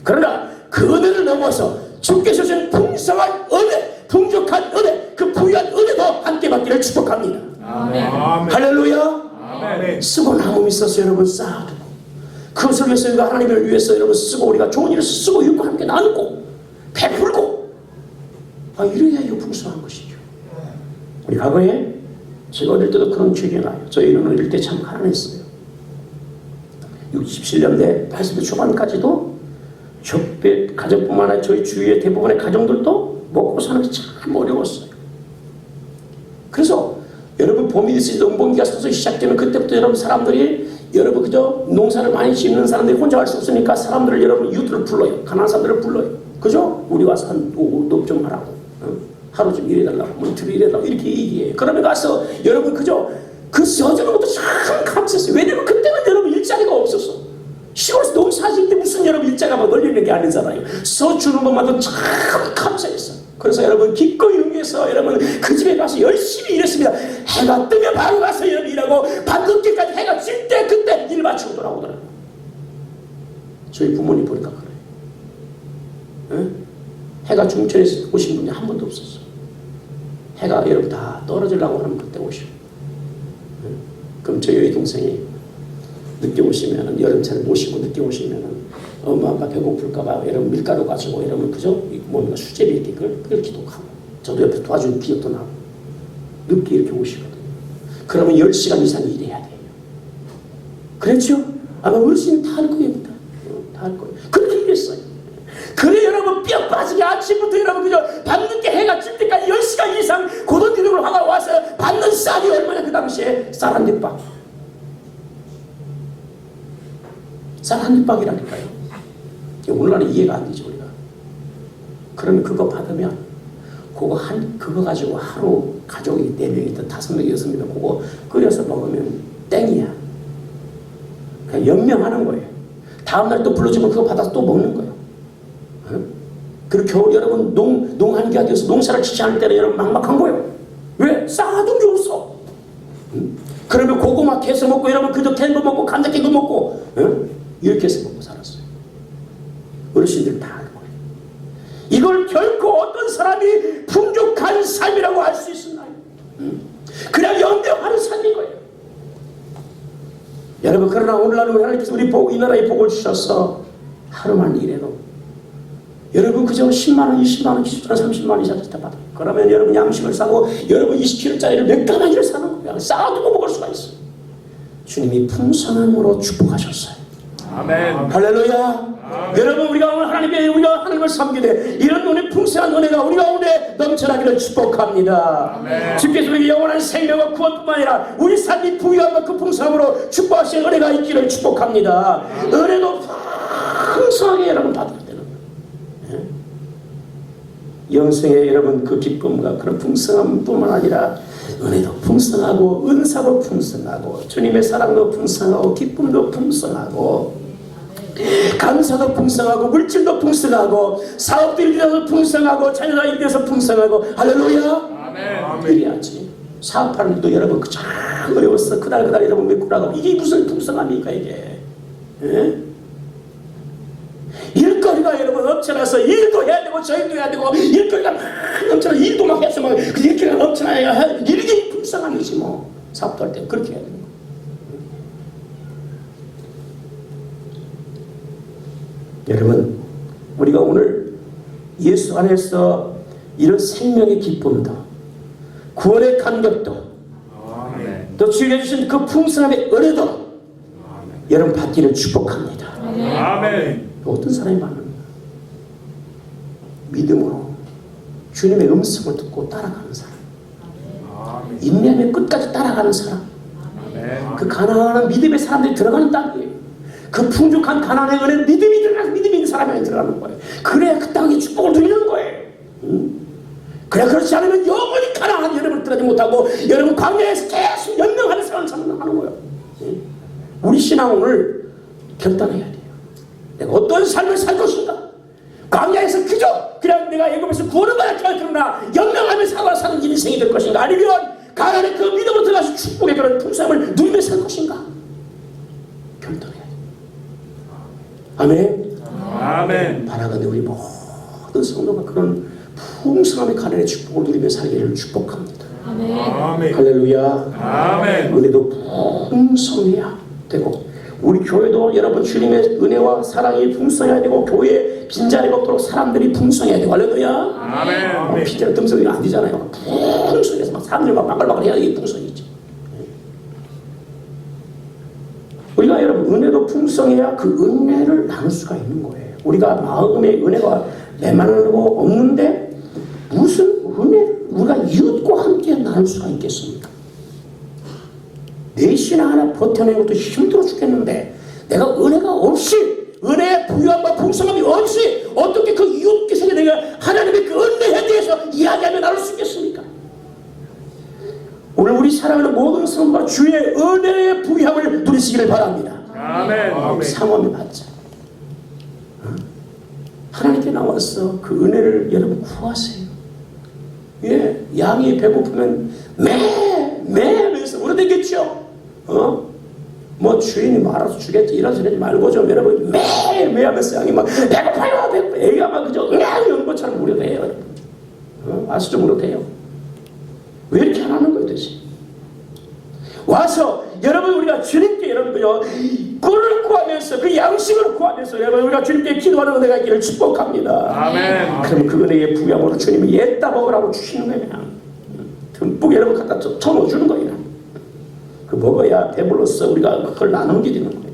그러나 그 은혜를 넘어서 주께서 주신 풍성한 은혜 풍족한 은혜 그 부유한 은혜도 함께 받기를 축복합니다. 아멘. 할렐루야. 아멘. 쓰고 남음이 있어서 여러분 쌓아두고 그것을 위해서 우리가 하나님을 위해서 여러분 쓰고 우리가 좋은 일을 쓰고 있고 함께 나누고 베풀고 이래야 이거 풍성한 것이죠. 우리 과거에 제가 어릴 때도 그런 기억이 나요. 저희는 어릴 때 참 가난했어요. 67년대 80대 초반까지도 가정뿐만 아니라 저희 주위의 대부분의 가정들도 먹고 사는 게 참 어려웠어요. 그래서 여러분 봄이 됐을 때 농번기가 서서 시작되면 그때부터 여러분 사람들이 여러분 그저 농사를 많이 짓는 사람들이 혼자 할 수 없으니까 사람들을 여러분 이웃들을 불러요. 가난한 사람들을 불러요. 그죠? 우리 와서 농 좀 하라고. 하루 좀 일해달라고. 뭐 이틀 일해달라고. 이렇게 얘기해요. 그러면 가서 여러분 그저 그 써주는 것도 참 감사했어요. 왜냐면 그때는 여러분 일자리가 없었어. 시골에서 농사 짓을 때 무슨 여러분 일자리가 막 널리는 게 아니잖아요. 써주는 것만도 참 감사했어요. 그래서 여러분 기꺼이 응해서 여러분 그 집에 가서 열심히 일했습니다. 해가 뜨면 바로 가서 여러분 일하고 밤늦게까지 해가 질 때 그때 일 마치고 돌아오더라고요. 저희 부모님 보니까 그래요. 네? 해가 중천에서 오신 분이 한 번도 없었어. 해가 여러분 다 떨어지려고 하면 그때 오시고. 네? 그럼 저희 동생이 늦게 오시면 여름철에 모시고 늦게 오시면 엄마 아빠 배고플까봐 여러분 밀가루 가지고 여러분 그죠? 뭔가 수제비 이렇게 끓 기도하고 저도 옆에 도와주는 기억도 나고 늦게 이렇게 오시거든요. 그러면 10시간 이상 일해야 돼요. 그렇죠? 아마 어르신은 다 할 거예요. 다 할 거예요. 그렇게 일했어요. 그래 여러분 뼈 빠지게 아침부터 여러분 그죠? 밤늦게 해가 질 때까지 10시간 이상 고돈기둥을 화가 와서 받는 쌀이 얼마나 그 당시에 쌀 한 뒷박 쌀 한 뒷박이라니까요. 오늘날은 이해가 안 되죠 우리가. 그러면 그거 받으면 그거 가지고 하루 가족이 4명이든 5명이 6명이든 그거 끓여서 먹으면 땡이야. 그냥 연명하는 거예요. 다음날 또 불러주면 그거 받아서 또 먹는 거예요. 그리고 겨울 여러분 농한기가 되어서 농사를 짓지 않을 때는 여러분 막막한 거예요. 왜? 쌓아둔 게 없어. 그러면 고구마 캐서 먹고 여러분 그저 캔 거 먹고 감자캔도 먹고 이렇게 해서 먹고 살았어요. 어르신들 다 알 거예요. 이걸 결코 어떤 사람이 풍족한 삶이라고 할 수 있었나요? 그냥 연명하는 삶인 거예요. 여러분 그러나 오늘날은 하나님께서 이 나라에 복을 주셔서 하루만 일해도 여러분 그저 10만원, 20만원, 20만원, 30만원 이상 받아. 그러면 여러분 양식을 사고 여러분 20kg짜리를 몇 가마니를 사는 거야. 쌓아두고 먹을 수가 있어. 주님이 풍성함으로 축복하셨어요. 아멘. 할렐루야. 여러분 우리가 오늘 하나님을 섬기되 이런 은혜 풍성한 은혜가 우리 가운데 넘쳐나기를 축복합니다. 아멘. 주께서 우리 영원한 생명과 구원뿐만 아니라 우리 삶이 부유함과 그 풍성함으로 축복하신 은혜가 있기를 축복합니다. 은혜도 풍성하게 여러분 받아야 되는 거예요. 영생의 여러분 그 기쁨과 그런 풍성함뿐만 아니라 은혜도 풍성하고 은사도 풍성하고 주님의 사랑도 풍성하고 기쁨도 풍성하고 감사도 풍성하고 물질도 풍성하고 사업들이 되어서 풍성하고 자녀가 일돼서 풍성하고 할렐루야. 아멘. 그래야지. 사업하는 일도 여러분 그참 어려웠어. 그날 여러분 메꾸라고 이게 무슨 풍성함입니까 이게. 예? 일거리가 여러분 넘쳐나서 일도 해야 되고 저 일도 해야 되고 일거리가 막 넘쳐나 일도 막 해서 막 그 일거리가 넘쳐나야 이게 풍성함이지 뭐. 사업도 할 때 그렇게 해야 되는 거야. 여러분 우리가 오늘 예수 안에서 이런 생명의 기쁨도 구원의 감격도 또 즐겨주신 그 풍성함의 은혜도 여러분 받기를 축복합니다. 아멘. 어떤 사람이 많은가? 믿음으로 주님의 음성을 듣고 따라가는 사람, 인내하며 끝까지 따라가는 사람, 그 가난한 믿음의 사람들이 들어가는 땅이에요. 그 풍족한 가난의 은혜는 믿음이 들어가서 믿음이 있는 사람이 안에 들어가는 거예요. 그래야 그 땅에 축복을 누리는 거예요. 그래 그렇지 않으면 영원히 가난한 여러분을 들어가지 못하고 여러분 광야에서 계속 연명하는 사람을 하는 거예요. 우리 신앙 오늘 결단해야 돼요. 내가 어떤 삶을 살 것인가? 광야에서 그저 그냥 내가 애굽에서 구원을 받았지만 그러나 연명하며 사는 인생이 될 것인가? 아니면 가난의 그 믿음으로 들어가서 축복의 그런 풍성함을 누리며 살 것인가? 결단해야 돼요. 아멘. 아멘. 바라가는 우리 모든 성도가 그런 풍성함의 가난의 축복을 누리며 살기를 축복합니다. 아멘. 할렐루야. 아멘. 은혜도 풍성해야 되고 우리 교회도 여러분 주님의 은혜와 사랑이 풍성해야 되고 교회에 빈자리가 없도록 사람들이 풍성해야 되고 할렐루야. 아멘. 빈자리 뜸성이 안 되잖아요. 풍성해서 막 사람들이 막 바글바글 해야 이게 풍성이지. 우리가 여러분 은혜도 풍성해야 그 은혜를 나눌 수가 있는 거예요. 우리가 마음의 은혜가 메마르고 없는데 무슨 은혜를 우리가 이웃과 함께 나눌 수가 있겠습니까? 내 신앙 하나 버텨내는 것도 힘들어 죽겠는데 내가 은혜가 없이 은혜의 부유함과 풍성함이 없이 어떻게 그 이웃께서 내가 하나님의 그 은혜에 대해서 이야기하며 나눌 수 있겠습니까? 오늘 우리 사랑하는 모든 성도가 주의 은혜의 부유함을 누리시기를 바랍니다. 아멘. 상험이 받자. 하나님께 나와서 그 은혜를 여러분 구하세요. 예, 양이 배고프면 매매면서 울어대겠죠. 뭐 주인이 말아서 주겠지 이런 소리 하지 말고 좀 여러분 매하면서 양이 막 배고파요 애가 막 그저 이런 것처럼 울어대요. 와서 좀 울어대요. 왜 이렇게 안 하는 거예요 대신? 와서 여러분 우리가 주님께 여러분요 꿀을 구하면서 그 양식을 구하면서 여러분 우리가 주님께 기도하는 은혜가 있기를 축복합니다. 아멘. 그럼 그 은혜의 부양으로 주님이 옛다 먹으라고 주시는 거예요. 그냥 듬뿍 여러분 갖다 쳐넣어주는 거예요. 그 먹어야 배불러서 우리가 그걸 나누게 되는 거예요.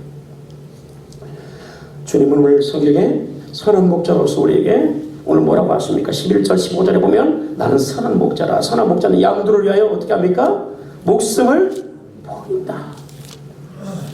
주님은 오늘 성경에 선한 목자로서 우리에게 오늘 뭐라고 하십니까? 11절 15절에 보면 나는 선한 목자라. 선한 목자는 양들을 위하여 어떻게 합니까? 목숨을 버린다.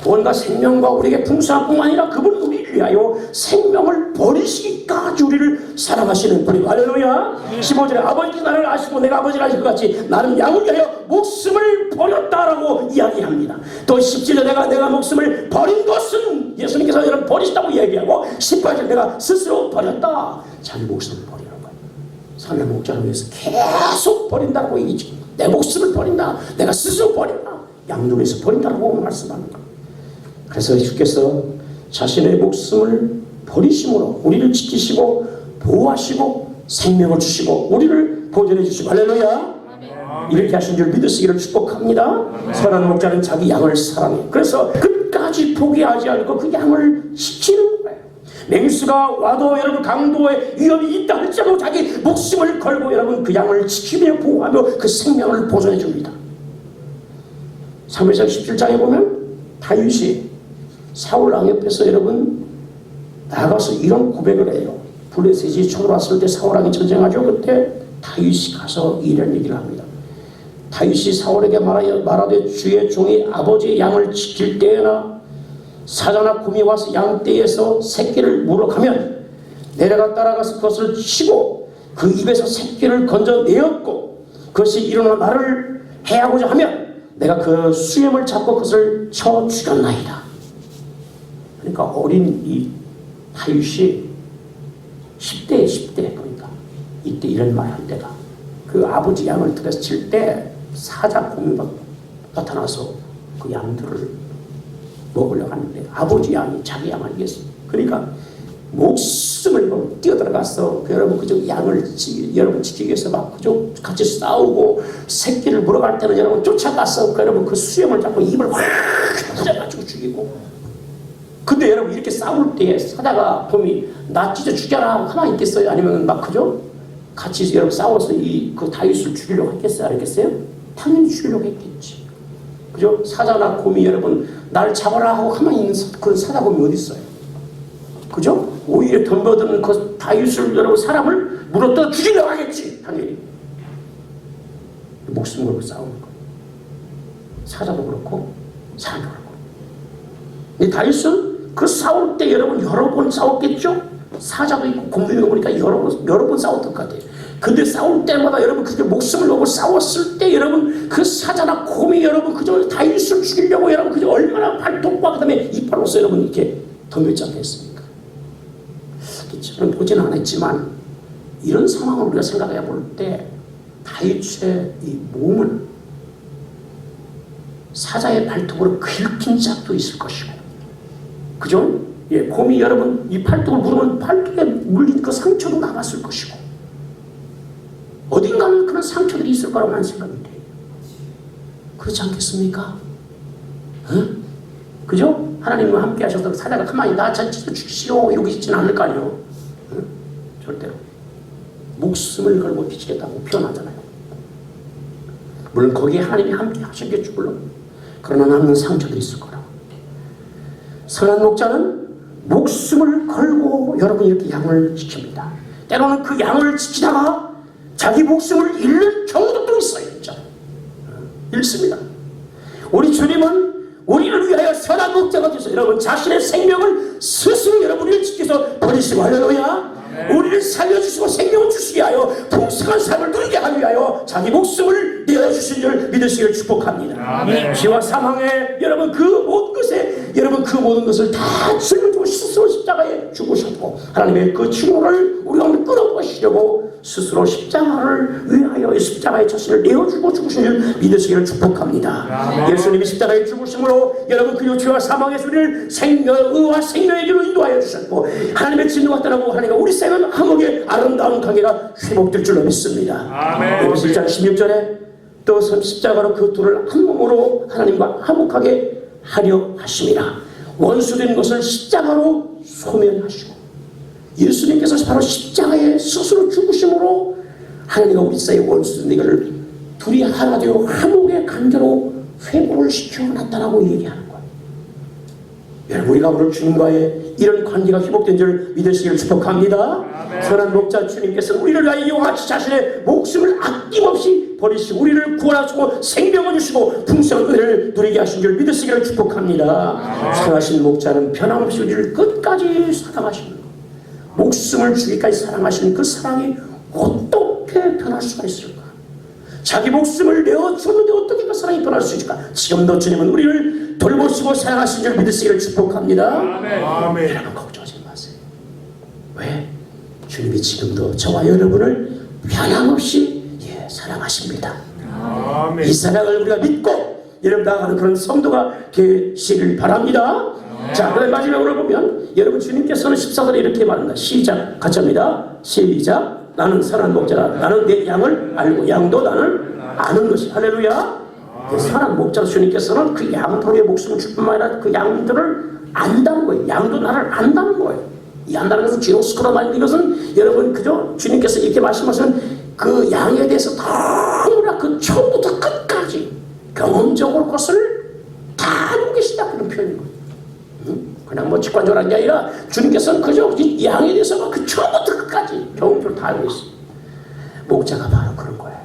구원과 생명과 우리에게 풍성함뿐만 아니라 그분은 우리를 위하여 생명을 버리시기까지 우리를 사랑하시는 분이고 할렐루야. 15절에 아버지께서 나를 아시고 내가 아버지를 아실 것 같이 나는 양을 위하여 목숨을 버렸다라고 이야기합니다. 또 17절에 내가 목숨을 버린 것은 예수님께서 여러분 버리시다고 이야기하고 18절에 내가 스스로 버렸다. 자기 목숨을 버리는 거예요. 선한 목자를 위해서 계속 버린다고 얘기죠. 내 목숨을 버린다. 내가 스스로 버린다. 양들 위해서 버린다라고 말씀하는 거예요. 그래서 주께서 자신의 목숨을 버리심으로 우리를 지키시고 보호하시고 생명을 주시고 우리를 보존해 주시고 할렐루야. 이렇게 하신 줄 믿으시기를 축복합니다. 선한 목자는 자기 양을 사랑해. 그래서 끝까지 포기하지 않고 그 양을 지키는 거예요. 맹수가 와도 여러분 강도의 위험이 있다 할지라도 자기 목숨을 걸고 여러분 그 양을 지키며 보호하며 그 생명을 보존해 줍니다. 사무엘상 17장에 보면 다윗이 사울 왕 옆에서 여러분 나가서 이런 고백을 해요. 블레셋이 쳐들어왔을 때 사울 왕이 전쟁하죠. 그때 다윗이 가서 이런 얘기를 합니다. 다윗이 사울에게 말하되 주의 종이 아버지의 양을 지킬 때에나 사자나 곰이 와서 양떼에서 새끼를 물어가면 내려가 따라가서 그것을 치고 그 입에서 새끼를 건져내었고 그것이 일어나 나를 해하고자 하면 내가 그 수염을 잡고 그것을 쳐 죽였나이다. 그러니까 어린 이 다윗이 10대 그러니까 이때 이런 말 한 때가 그 아버지 양을 들여서 칠 때 사자 곰이 나타나서 그 양들을 먹으려고 하는데 아버지 양이 자기 양 아니겠어요. 그러니까 목숨을 걸고 뛰어들어가서 여러분 그저 양을 여러분 지키기 위해서 막 그저 같이 싸우고 새끼를 물어갈 때는 여러분 쫓아가서 여러분 그 수염을 잡고 입을 확 찢어가지고 죽이고. 근데 여러분 이렇게 싸울 때 사자가 곰이 나 찢어 죽여라 하고 가만히 있겠어요? 아니면 막 그죠? 같이 여러분 싸워서 그 다윗을 죽이려고 했겠어요? 알겠어요? 당연히 죽이려고 했겠지. 그죠? 사자나 곰이 여러분 날 잡아라 하고 가만히 있는 그런 사자곰이 어디 있어요? 그죠? 오히려 덤벼드는 그 다윗을 여러분 사람을 물어뜯어 죽이려고 하겠지. 당연히 목숨 걸고 싸우는 거예요. 사자도 그렇고 사람도 그렇고. 이 다윗은 그 싸울 때 여러분 여러 번 싸웠겠죠? 사자도 있고 곰도 있는 거 보니까 여러 번 싸웠던 것 같아요. 근데 싸울 때마다 여러분 그렇게 목숨을 놓고 싸웠을 때 여러분 그 사자나 곰이 여러분 그저 다윗을 죽이려고 여러분 그저 얼마나 발톱과 그 다음에 이빨로서 여러분 이렇게 덤볐지 않겠습니까? 저는 보지는 않았지만 이런 상황을 우리가 생각해 볼 때 다윗의 이 몸은 사자의 발톱으로 긁힌 적도 있을 것이고, 그죠? 예, 곰이 여러분 이 팔뚝을 물으면 팔뚝에 물린 그 상처도 남았을 것이고, 어딘가는 그런 상처들이 있을 거라고 하는 생각이 돼요. 그렇지 않겠습니까? 응? 그죠? 하나님과 함께 하셔서 사자가 가만히 나 진짜 죽이시오 이러고 있지는 않을 거 아니에요. 응? 절대로 목숨을 걸고 뒤지겠다고 표현하잖아요. 물론 거기에 하나님이 함께 하셨겠죠. 물론 그러나 남는 상처들이 있을 거라고. 선한 목자는 목숨을 걸고 여러분 이렇게 양을 지킵니다. 때로는 그 양을 지키다가 자기 목숨을 잃는 경우도 있어요. 진짜 잃습니다. 우리 주님은 우리를 위하여 선한 목자가 되셔서 여러분 자신의 생명을 스스로 여러분을 지켜서 버리시고, 할렐루야, 우리를 살려주시고 생명을 주시게 하여 풍성한 삶을 누리게 하기 위하여 자기 목숨을 내어주신 줄 믿으시기를 축복합니다. 아멘. 피와 사망에 여러분 그 모든 것에 여러분 그 모든 것을 다 짊어지고 스스로 십자가에 죽으셨고, 하나님의 그 충고를 우리가 오늘 끊어보시려고 스스로 십자가를 위하여 십자가의 자신을 내어주고 죽으신 줄 믿으시기를 축복합니다. 아멘. 예수님이 십자가에 죽으심으로 여러분 그 죄와 사망에서 우리를 의와 생명의 길로 인도하여 주셨고, 하나님의 진노가 떠나고 하나님과 우리 삶은 화목의 아름다운 관계가 회복될 줄로 믿습니다. 아멘. 1장 16절에 또 십자가로 그 둘을 한 몸으로 하나님과 화목하게 하려 하심이라. 원수된 것을 십자가로 소멸하시고, 예수님께서 바로 십자가에 스스로 죽으심으로 하나님과 우리 사이의 원수된 이것을 둘이 하나 되어 화목의 관계로 회복을 시켜놨다라고 얘기하는 거예요. 여러분 우리가 오늘 주님과의 이런 관계가 회복된 줄 믿으시기를 축복합니다. 선한 목자 주님께서는 우리를 위하여 이와같이 자신의 목숨을 아낌없이 버리시고 우리를 구원하시고 생명을 주시고 풍성한 은혜를 누리게 하신 줄 믿으시기를 축복합니다. 선하신 목자는 변함없이 우리를 끝까지 사랑하시는 것, 목숨을 주기까지 사랑하시는 그 사랑이 어떻게 변할 수가 있을까? 자기 목숨을 내어주는데 어떻게 그 사랑이 변할 수 있을까? 지금도 주님은 우리를 돌보시고 사랑하신 줄 믿으시기를 축복합니다. 아멘. 여러분 걱정하지 마세요. 왜? 주님이 지금도 저와 여러분을 변함없이 사랑하십니다. 아멘. 이 사랑을 우리가 믿고 여러분 나아가는 그런 성도가 되시길 바랍니다. 자, 그럼 마지막으로 보면 여러분 주님께서는 14절에 이렇게 말합니다. 시작, 같이 합니다. 시작. 나는 선한 목자라. 나는 내 양을 알고 양도 나를 아는 것이. 할렐루야. 선한 목자 주님께서는 그 양들의 목숨을 줄 뿐만 아니라 그 양들을 안다는 거예요. 양도 나를 안다는 거예요. 이해한다는 것은 지옥스코로 말하는 것은 여러분 그저 주님께서 이렇게 말씀하시는 그 양에 대해서 너무나 그 처음부터 끝까지 경험적으로 그것을 다 알고 계시다 그런 표현인 거예요. 그냥 뭐 직관적으로 하는 게 아니라 주님께서는 그저 이 양에 대해서 그 처음부터 끝까지 경험적으로 다 알고 있어요. 목자가 바로 그런 거예요.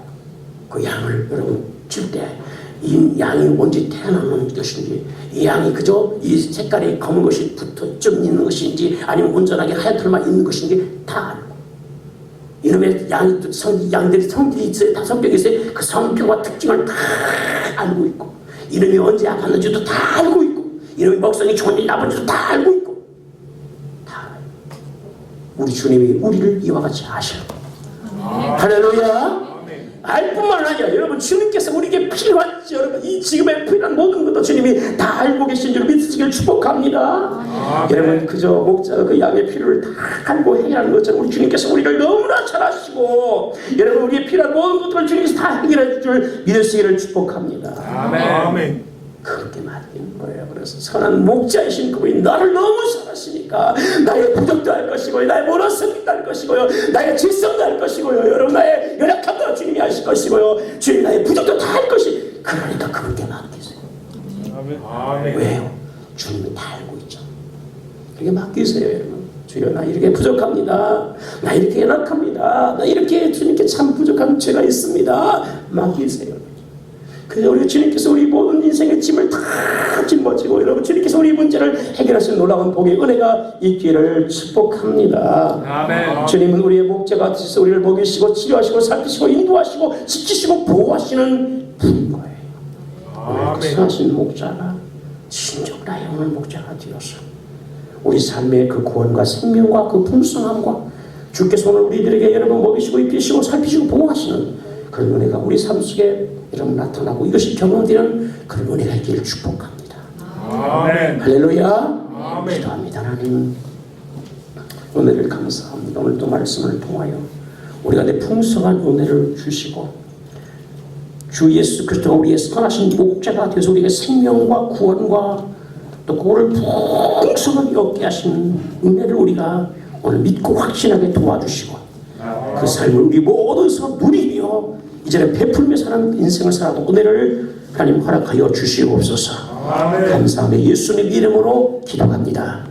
그 양을 여러분 줄 때 이 양이 언제 태어나는 것인지, 이 양이 그저 이 색깔이 검은 것이 붙어 좀 있는 것인지 아니면 온전하게 하얀 털만 있는 것인지 다 알고, 이놈의 양들이 성질이 있어요. 다 성격이 있어요. 그 성격과 특징을 다 알고 있고, 이놈이 언제 아팠는지도 다 알고 있고, 이놈의 먹성이 좋은지 나쁜지도 다 알고 있고, 다 알아요. 우리 주님이 우리를 이와 같이 아셔. 할렐루야. 알 뿐만 아니라 여러분 주님께서 우리에게 필요한 여러분 이 지금에 필요한 모든 것도 주님이 다 알고 계신 줄 믿으시길 축복합니다. 여러분 그저 목자가 그 양의 필요를 다 알고 해결하는 것처럼 우리 주님께서 우리를 너무나 잘 아시고 여러분 우리의 필요한 모든 것들을 주님께서 다 해결해 줄 믿으시기를 축복합니다. 아멘. 그렇게 맡기는 거예요. 그래서 선한 목자이신 그분이 나를 너무 잘하시니까 나의 부족도 할 것이고요, 나의 모라성도 할 것이고요, 나의 질성도 할 것이고요, 여러분 나의 연약함도 주님이 하실 것이고요, 주님 나의 부족도 다 할 것이. 그러니까 그분께 맡기세요. 아멘. 왜요? 주님이 다 알고 있죠. 그렇게 맡기세요. 여러분 주여 나 이렇게 부족합니다, 나 이렇게 연약합니다, 나 이렇게 주님께 참 부족한 죄가 있습니다. 맡기세요. 그래서 우리 주님께서 우리 모든 인생의 짐을 다 짊어지고 여러분 주님께서 우리 문제를 해결하시는 놀라운 복의 은혜가 있기를 축복합니다. 아멘. 주님은 우리의 목자가 되셔서 우리를 먹이시고 치료하시고 살피시고 인도하시고 지키시고 보호하시는 분인 거예요. 아멘. 그 선하신 목자가 진정 나의 오늘 목자가 되어서 우리 삶의 그 구원과 생명과 그 풍성함과 주께서 오늘 우리들에게 여러분 먹이시고 입히시고 살피시고 보호하시는 그런 은혜가 우리 삶 속에 여러분 나타나고 이것이 경험되는 그런 은혜가 있기를 축복합니다. 아멘. 할렐루야. 아멘. 기도합니다. 하나님 은혜를 감사합니다. 오늘 또 말씀을 통하여 우리가 내 풍성한 은혜를 주시고 주 예수 그리스도가 우리의 선하신 목자가 되어서 우리에게 생명과 구원과 또 그거를 풍성하게 얻게 하신 은혜를 우리가 오늘 믿고 확신하게 도와주시고 그 삶을 우리 모든 사람 누리며 이제는 베풀며 사는 인생을 살아도 은혜를 하나님 허락하여 주시옵소서. 아멘. 감사하며 예수님 이름으로 기도합니다.